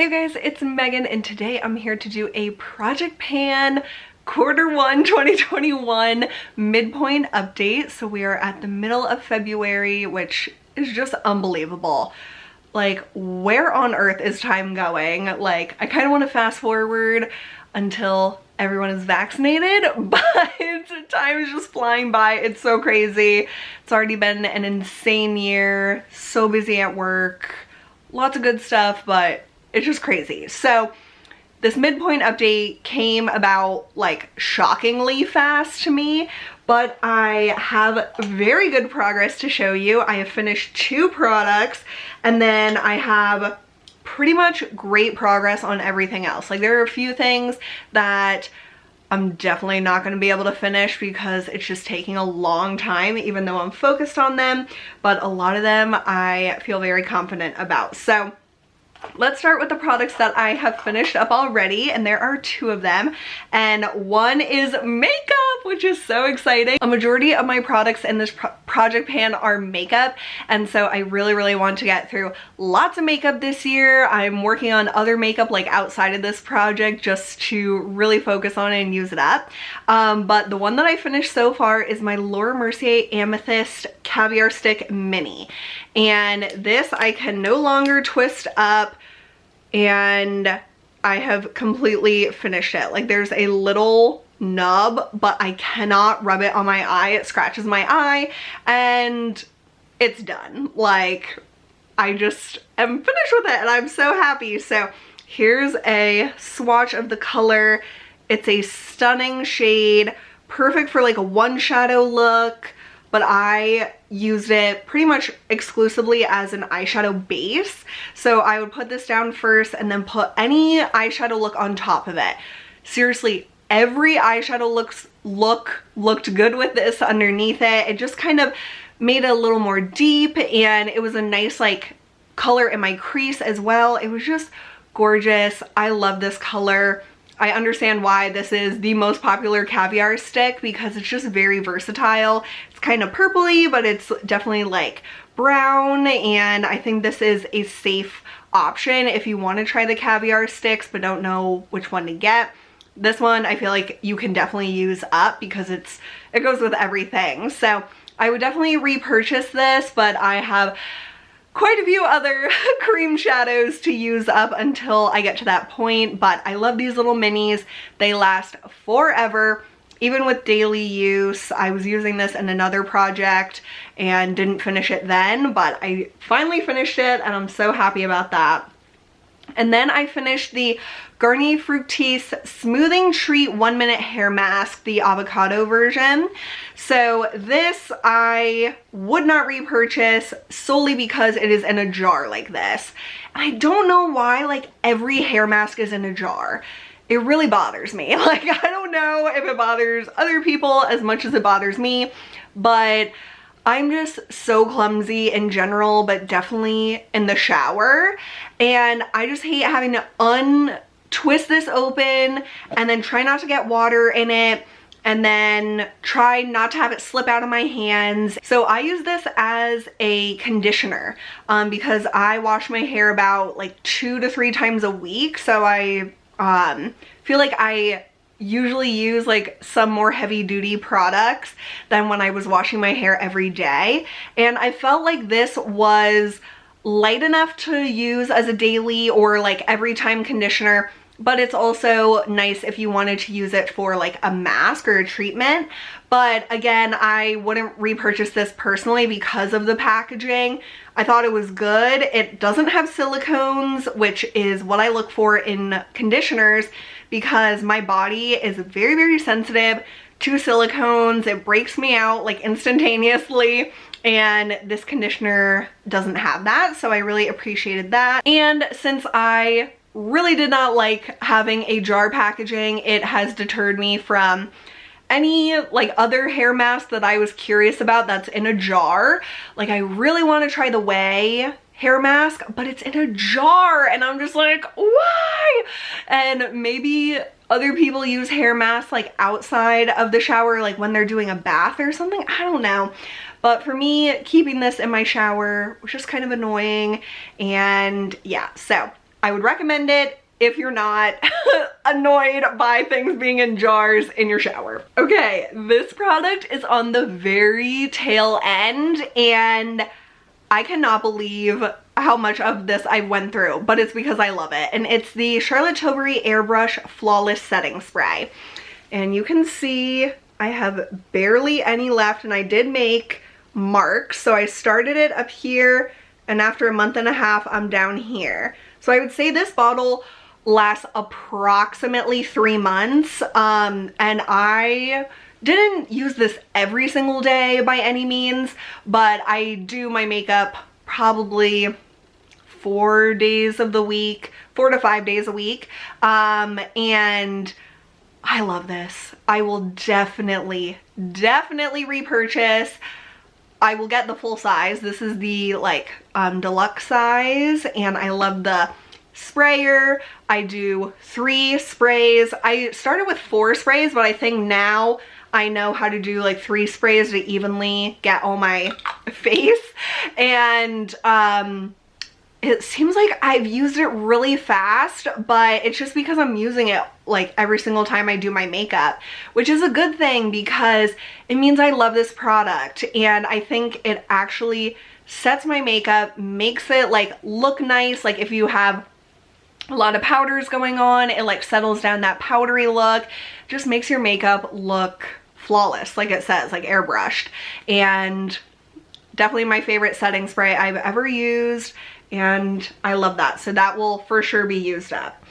Hey guys, it's Megan and today I'm here to do a Project Pan Q1 2021 midpoint update. So we are at the middle of February, which is just unbelievable. Like, where on earth is time going? Like, I kind of want to fast forward until everyone is vaccinated, but time is just flying by. It's so crazy. It's already been an insane year, so busy at work, lots of good stuff, but it's just crazy. So this midpoint update came about like shockingly fast to me, but I have very good progress to show you. I have finished 2 products and then I have pretty much great progress on everything else. Like, there are a few things that I'm definitely not going to be able to finish because it's just taking a long time, even though I'm focused on them, but a lot of them I feel very confident about. So let's start with the products that I have finished up already, and there are 2 of them, and one is makeup, which is so exciting. A majority of my products in this Project Pan are makeup, and so I really want to get through lots of makeup this year. I'm working on other makeup like outside of this project just to really focus on it and use it up. But the one that I finished so far is my Laura Mercier Amethyst Caviar Stick Mini, and this I can no longer twist up, and I have completely finished it. Like, there's a little nub, but I cannot rub it on my eye. It scratches my eye and it's done. Like, I just am finished with it and I'm so happy. So here's a swatch of the color. It's a stunning shade, perfect for like a one shadow look, but I used it pretty much exclusively as an eyeshadow base. So I would put this down first and then put any eyeshadow look on top of it. Seriously, every eyeshadow looked good with this underneath it. It just kind of made it a little more deep, and it was a nice like color in my crease as well. It was just gorgeous. I love this color. I understand why this is the most popular caviar stick because it's just very versatile. It's kind of purpley, but it's definitely like brown, and I think this is a safe option if you want to try the caviar sticks but don't know which one to get. This one I feel like you can definitely use up because it goes with everything. So I would definitely repurchase this, but I have quite a few other cream shadows to use up until I get to that point. But I love these little minis. They last forever, even with daily use. I was using this in another project and didn't finish it then, but I finally finished it and I'm so happy about that. And then I finished the Garnier Fructis Smoothing Treat 1 Minute Hair Mask, the avocado version. So this I would not repurchase solely because it is in a jar like this. And I don't know why like every hair mask is in a jar. It really bothers me. Like, I don't know if it bothers other people as much as it bothers me, but I'm just so clumsy in general, but definitely in the shower. And I just hate having to untwist this open and then try not to get water in it and then try not to have it slip out of my hands. So I use this as a conditioner because I wash my hair about like 2 to 3 times a week. So I feel like I usually use like some more heavy duty products than when I was washing my hair every day, and I felt like this was light enough to use as a daily or like every time conditioner, but it's also nice if you wanted to use it for like a mask or a treatment. But again, I wouldn't repurchase this personally because of the packaging. I thought it was good. It doesn't have silicones, which is what I look for in conditioners because my body is very sensitive to silicones. It breaks me out like instantaneously, and this conditioner doesn't have that, so I really appreciated that. And since I really did not like having a jar packaging, it has deterred me from any like other hair mask that I was curious about that's in a jar. Like, I really want to try the Way hair mask, but it's in a jar and I'm just like, why? And maybe other people use hair masks like outside of the shower, like when they're doing a bath or something, I don't know. But for me, keeping this in my shower was just kind of annoying. And yeah, so I would recommend it if you're not annoyed by things being in jars in your shower. Okay, this product is on the very tail end, and I cannot believe how much of this I went through, but it's because I love it. And it's the Charlotte Tilbury Airbrush Flawless Setting Spray. And you can see I have barely any left, and I did make marks. So I started it up here, and after a month and a half, I'm down here. So I would say this bottle lasts approximately 3 months. And I didn't use this every single day by any means, but I do my makeup probably 4 days of the week, 4 to 5 days a week. And I love this. I will definitely repurchase. I will get the full size. This is the like deluxe size, and I love the sprayer. I do 3 sprays. I started with 4 sprays, but I think now I know how to do like 3 sprays to evenly get all my face. And it seems like I've used it really fast, but it's just because I'm using it like every single time I do my makeup, which is a good thing because it means I love this product, and I think it actually sets my makeup, makes it like look nice. Like if you have a lot of powders going on, it like settles down that powdery look, just makes your makeup look flawless, like it says, like airbrushed. And definitely my favorite setting spray I've ever used, and I love that. So that will for sure be used up.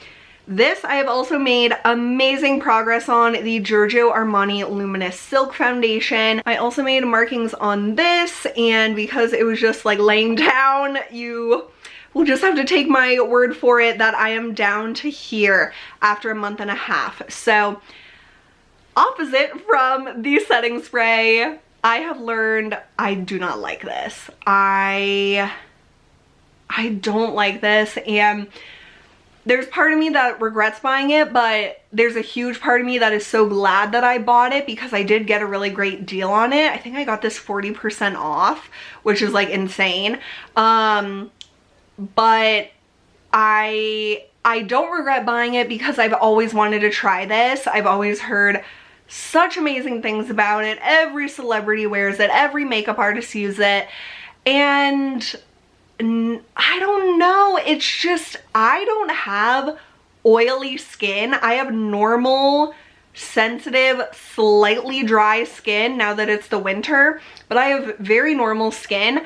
This I have also made amazing progress on, the Giorgio Armani Luminous Silk Foundation. I also made markings on this, and because it was just like laying down, you will just have to take my word for it that I am down to here after a month and a half. So opposite from the setting spray, I have learned I do not like this. I don't like this, and there's part of me that regrets buying it, but there's a huge part of me that is so glad that I bought it because I did get a really great deal on it. I think I got this 40% off, which is like insane. But I don't regret buying it because I've always wanted to try this. I've always heard such amazing things about it. Every celebrity wears it, every makeup artist uses it, and I don't know, it's just, I don't have oily skin. I have normal, sensitive, slightly dry skin now that it's the winter, but I have very normal skin,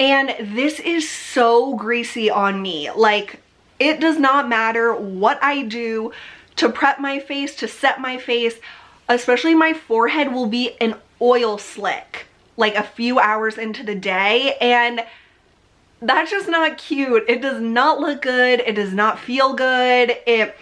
and this is so greasy on me. Like, it does not matter what I do to prep my face, to set my face, especially my forehead will be an oil slick like a few hours into the day, and that's just not cute. It does not look good. It does not feel good. It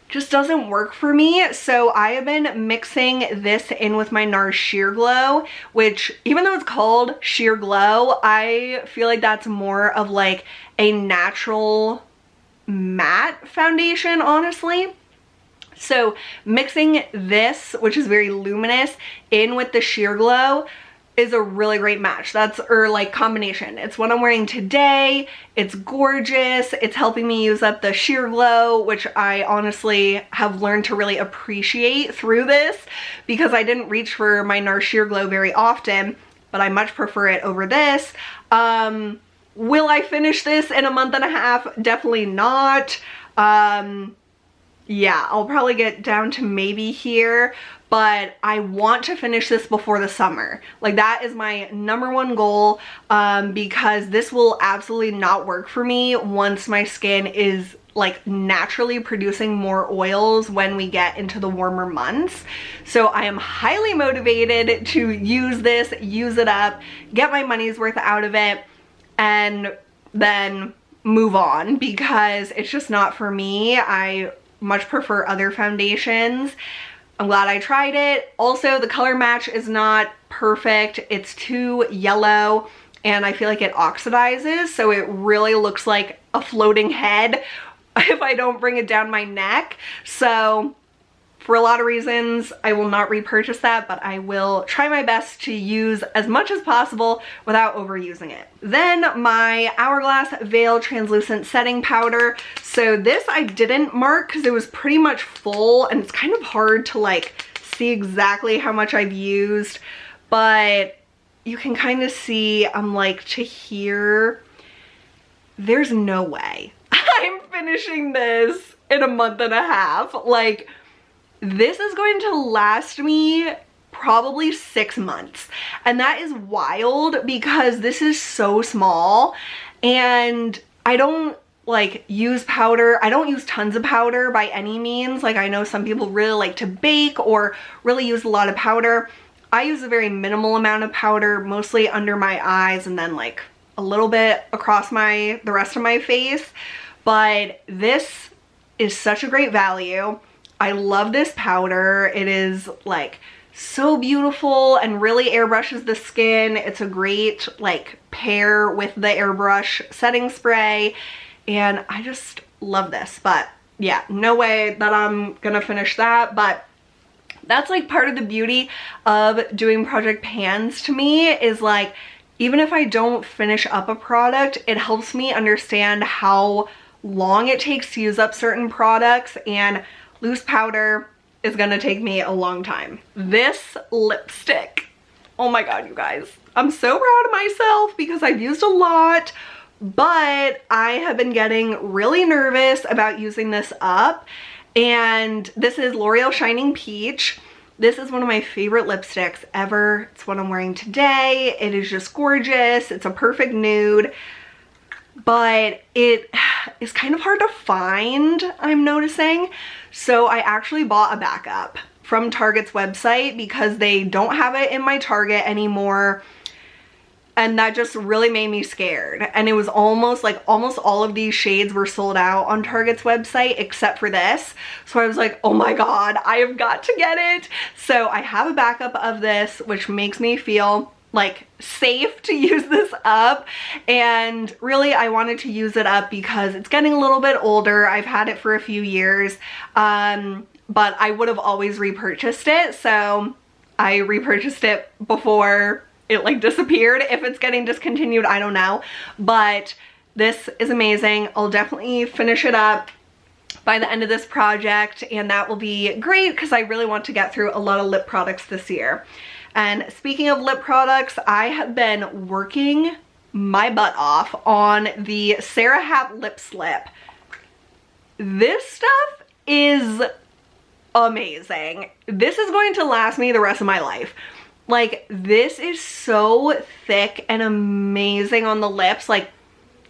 just doesn't work for me. So I have been mixing this in with my NARS Sheer Glow, which even though it's called Sheer Glow, I feel like that's more of like a natural matte foundation, honestly. So mixing this, which is very luminous, in with the Sheer Glow is a really great match. Or like combination. It's what I'm wearing today. It's gorgeous. It's helping me use up the Sheer Glow, which I honestly have learned to really appreciate through this because I didn't reach for my NARS Sheer Glow very often, but I much prefer it over this. Will I finish this in a month and a half? Definitely not. Yeah, I'll probably get down to maybe here, but I want to finish this before the summer. Like, that is my #1 goal, because this will absolutely not work for me once my skin is like naturally producing more oils when we get into the warmer months. So I am highly motivated to use this, use it up, get my money's worth out of it, and then move on because it's just not for me. I much prefer other foundations. I'm glad I tried it. Also, the color match is not perfect. It's too yellow and I feel like it oxidizes, so it really looks like a floating head if I don't bring it down my neck. So for a lot of reasons, I will not repurchase that, but I will try my best to use as much as possible without overusing it. Then my Hourglass Veil Translucent Setting Powder. So this I didn't mark because it was pretty much full, and it's kind of hard to like see exactly how much I've used, but you can kind of see I'm like to here. There's no way I'm finishing this in a month and a half. Like, this is going to last me probably 6 months. And that is wild because this is so small, and I don't like use powder. I don't use tons of powder by any means. Like, I know some people really like to bake or really use a lot of powder. I use a very minimal amount of powder, mostly under my eyes and then like a little bit across the rest of my face. But this is such a great value. I love this powder. It is like so beautiful and really airbrushes the skin. It's a great like pair with the airbrush setting spray, and I just love this. But yeah, no way that I'm gonna finish that, but that's like part of the beauty of doing project pans to me, is like, even if I don't finish up a product, it helps me understand how long it takes to use up certain products, and loose powder is gonna take me a long time. This lipstick, oh my god, you guys, I'm so proud of myself because I've used a lot, but I have been getting really nervous about using this up. And this is L'Oreal Shining Peach. This is one of my favorite lipsticks ever. It's what I'm wearing today. It is just gorgeous. It's a perfect nude, but it is kind of hard to find, I'm noticing. So I actually bought a backup from Target's website because they don't have it in my Target anymore. And that just really made me scared. And it was almost all of these shades were sold out on Target's website except for this. So I was like, oh my god, I have got to get it. So I have a backup of this, which makes me feel like safe to use this up. And really I wanted to use it up because it's getting a little bit older. I've had it for a few years, but I would have always repurchased it. So I repurchased it before it like disappeared. If it's getting discontinued, I don't know, but this is amazing. I'll definitely finish it up by the end of this project, and that will be great because I really want to get through a lot of lip products this year. And speaking of lip products, I have been working my butt off on the Sarah Happ Lip Slip. This stuff is amazing. This is going to last me the rest of my life. Like, this is so thick and amazing on the lips. Like,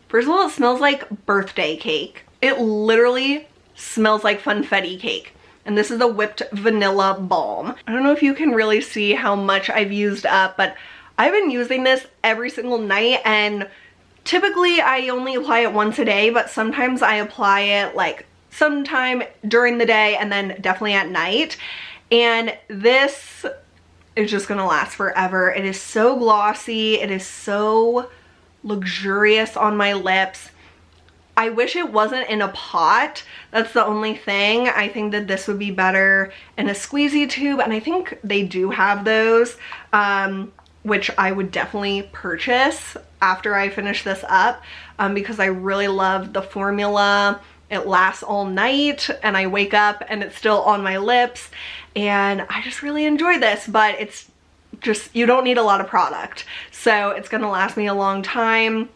first of all, it smells like birthday cake. It literally smells like funfetti cake. And this is the whipped vanilla balm. I don't know if you can really see how much I've used up, but I've been using this every single night, and typically I only apply it once a day, but sometimes I apply it like sometime during the day and then definitely at night. And this is just gonna last forever. It is so glossy. It is so luxurious on my lips. I wish it wasn't in a pot. That's the only thing. I think that this would be better in a squeezy tube, and I think they do have those, which I would definitely purchase after I finish this up, because I really love the formula. It lasts all night, and I wake up and it's still on my lips, and I just really enjoy this. But it's just, you don't need a lot of product, so it's gonna last me a long time.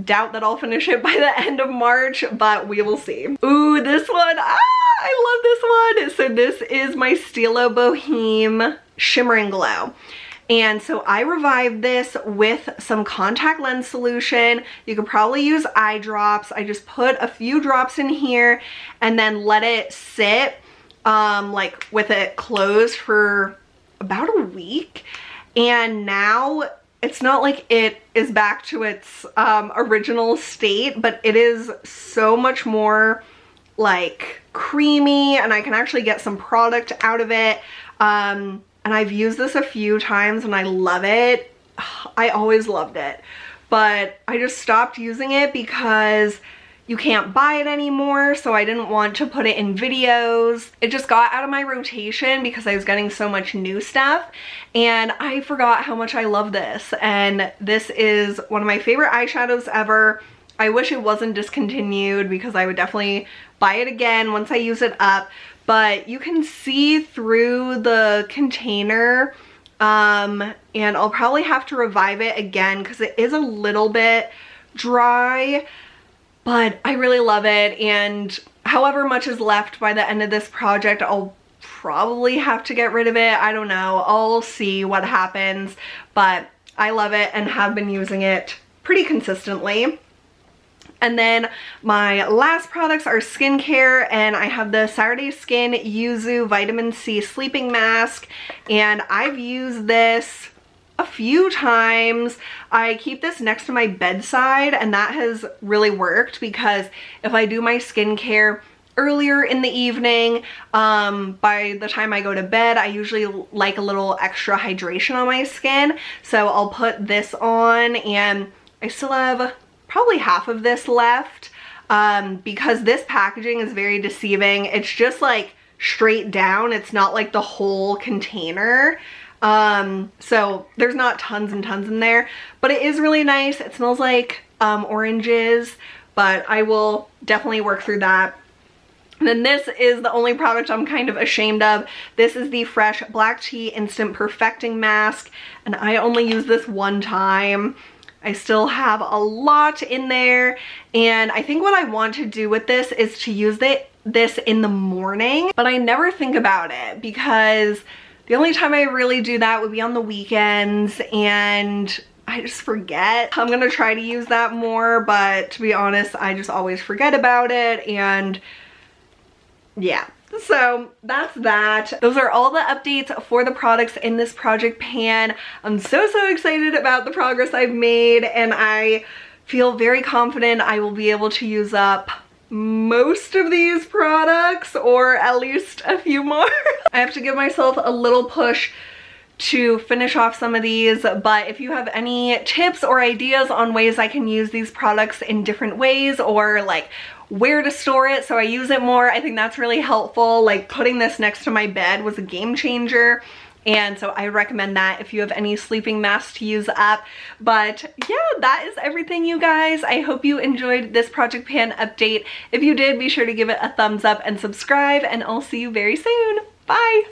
Doubt that I'll finish it by the end of March, but we will see. Ooh, this one, I love this one. So this is my Stila Boheme Shimmer and Glow. And so I revived this with some contact lens solution. You could probably use eye drops. I just put a few drops in here and then let it sit like with it closed for about a week. And now it's not like it is back to its original state, but it is so much more like creamy, and I can actually get some product out of it. And I've used this a few times and I love it. I always loved it, but I just stopped using it because you can't buy it anymore, so I didn't want to put it in videos. It just got out of my rotation because I was getting so much new stuff, and I forgot how much I love this. And this is one of my favorite eyeshadows ever. I wish it wasn't discontinued because I would definitely buy it again once I use it up. But you can see through the container, and I'll probably have to revive it again because it is a little bit dry. But I really love it, and however much is left by the end of this project, I'll probably have to get rid of it. I don't know. I'll see what happens, but I love it and have been using it pretty consistently. And then my last products are skincare, and I have the Saturday Skin Yuzu Vitamin C Sleeping Mask, and I've used this a few times. I keep this next to my bedside, and that has really worked because if I do my skincare earlier in the evening, by the time I go to bed, I usually like a little extra hydration on my skin. So I'll put this on, and I still have probably half of this left because this packaging is very deceiving. It's just like straight down. It's not like the whole container. So there's not tons and tons in there, but it is really nice. It smells like oranges, but I will definitely work through that. And then this is the only product I'm kind of ashamed of. This is the Fresh Black Tea Instant Perfecting Mask, and I only use this one time. I still have a lot in there, and I think what I want to do with this is to use this in the morning, but I never think about it because the only time I really do that would be on the weekends, and I just forget. I'm gonna try to use that more, but to be honest, I just always forget about it, and yeah. So that's that. Those are all the updates for the products in this project pan. I'm so excited about the progress I've made, and I feel very confident I will be able to use up most of these products, or at least a few more. I have to give myself a little push to finish off some of these, but if you have any tips or ideas on ways I can use these products in different ways, or like where to store it so I use it more, I think that's really helpful. Like putting this next to my bed was a game changer, and so I recommend that if you have any sleeping masks to use up. But yeah, that is everything, you guys. I hope you enjoyed this project pan update. If you did, be sure to give it a thumbs up and subscribe, and I'll see you very soon. Bye!